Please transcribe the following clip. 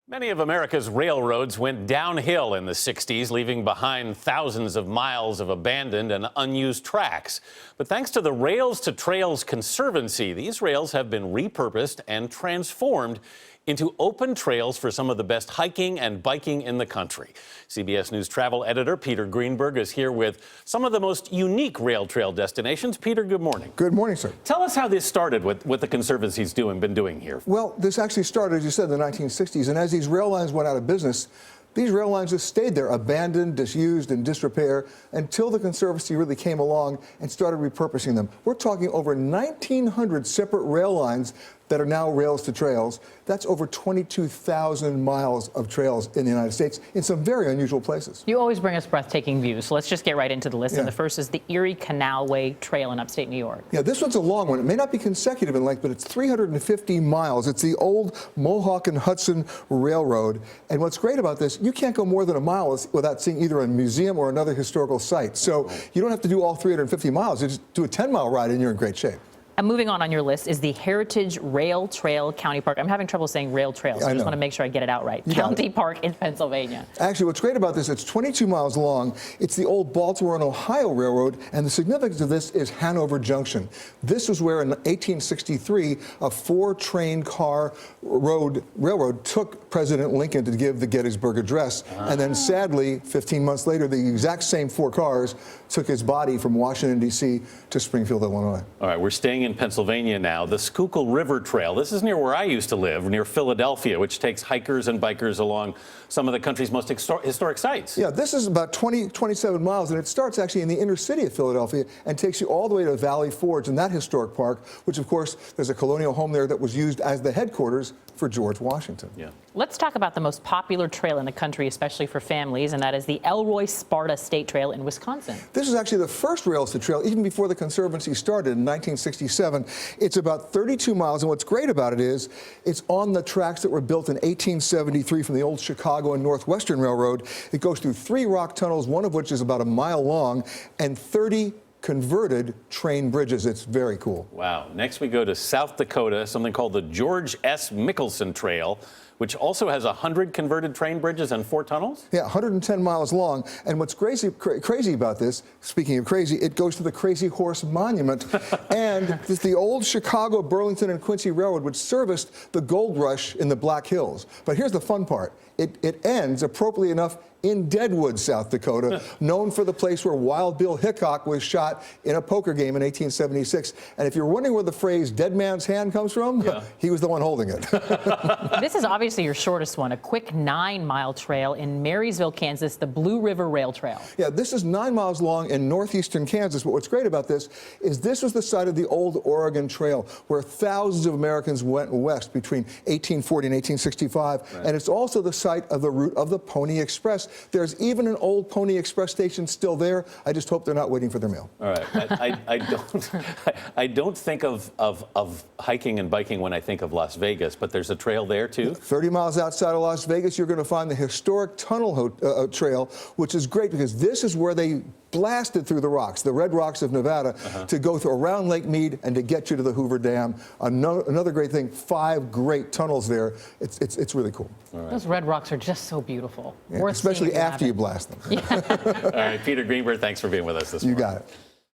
Many of America's railroads went downhill in the 60s, leaving behind thousands of miles of abandoned and unused tracks. But thanks to the Rails to Trails Conservancy, these rails have been repurposed and transformed into open trails for some of the best hiking and biking in the country. CBS News travel editor Peter Greenberg is here with some of the most unique rail trail destinations. Peter, good morning. Good morning, sir. Tell us how this started, what the Conservancy's been doing here. Well, this actually started, as you said, in the 1960s, and as these rail lines went out of business, these rail lines just stayed there, abandoned, disused, and disrepair, until the Conservancy really came along and started repurposing them. We're talking over 1,900 separate rail lines that are now rails to trails. That's over 22,000 miles of trails in the United States in some very unusual places. You always bring us breathtaking views, so let's just get right into the list. And the first is the Erie Canal Way Trail in upstate New York. Yeah, this one's a long one. It may not be consecutive in length, but it's 350 miles. It's the old Mohawk and Hudson Railroad. And what's great about this, you can't go more than a mile without seeing either a museum or another historical site. So you don't have to do all 350 miles. You just do a 10-mile ride and you're in great shape. And moving on your list is the Heritage Rail Trail County Park. I'm having trouble saying rail trail, so I just want to make sure I get it out right. County Park in Pennsylvania. Actually, what's great about this, it's 22 miles long. It's the old Baltimore and Ohio Railroad, and the significance of this is Hanover Junction. This was where in 1863, a 4-train car railroad took President Lincoln to give the Gettysburg Address. And then sadly, 15 months later, the exact same 4 cars took his body from Washington, D.C. to Springfield, Illinois. All right, we're staying in Pennsylvania now. The Schuylkill River Trail. This is near where I used to live, near Philadelphia, which takes hikers and bikers along some of the country's most historic sites. Yeah, this is about 27 miles, and it starts actually in the inner city of Philadelphia and takes you all the way to Valley Forge in that historic park, which, of course, there's a colonial home there that was used as the headquarters for George Washington. Yeah. Let's talk about the most popular trail in the country, especially for families, and that is the Elroy Sparta State Trail in Wisconsin. This is actually the first rails to trail, even before the Conservancy started in 1967. It's about 32 miles, and what's great about it is it's on the tracks that were built in 1873 from the old Chicago and Northwestern Railroad. It goes through 3 rock tunnels, one of which is about a mile long, and 30 converted train bridges. It's very cool. Wow. Next we go to South Dakota, something called the George S. Mickelson Trail, which also has 100 converted train bridges and 4 tunnels? Yeah, 110 miles long. And what's crazy about this, speaking of crazy, it goes to the Crazy Horse Monument. And it's the old Chicago, Burlington, and Quincy Railroad, which serviced the gold rush in the Black Hills. But here's the fun part. It ends, appropriately enough, in Deadwood, South Dakota, known for the place where Wild Bill Hickok was shot in a poker game in 1876. And if you're wondering where the phrase dead man's hand comes from, he was the one holding it. This is obviously your shortest one, a quick 9-mile trail in Marysville, Kansas, the Blue River Rail Trail. Yeah, this is 9 miles long in northeastern Kansas. But what's great about this is this was the site of the old Oregon Trail, where thousands of Americans went west between 1840 and 1865. Right. And it's also the site of the route of the Pony Express. There's even an old Pony Express station still there. I just hope they're not waiting for their mail. All right. I don't think of hiking and biking when I think of Las Vegas, but there's a trail there too? 30 miles outside of Las Vegas, you're going to find the historic tunnel trail, which is great because this is where they blasted through the rocks, the red rocks of Nevada, to go through around Lake Mead and to get you to the Hoover Dam. Another great thing, 5 great tunnels there. It's really cool. Right. Those red rocks are just so beautiful. Yeah, especially after you blast them. All right, Peter Greenberg, thanks for being with us this morning. You got it.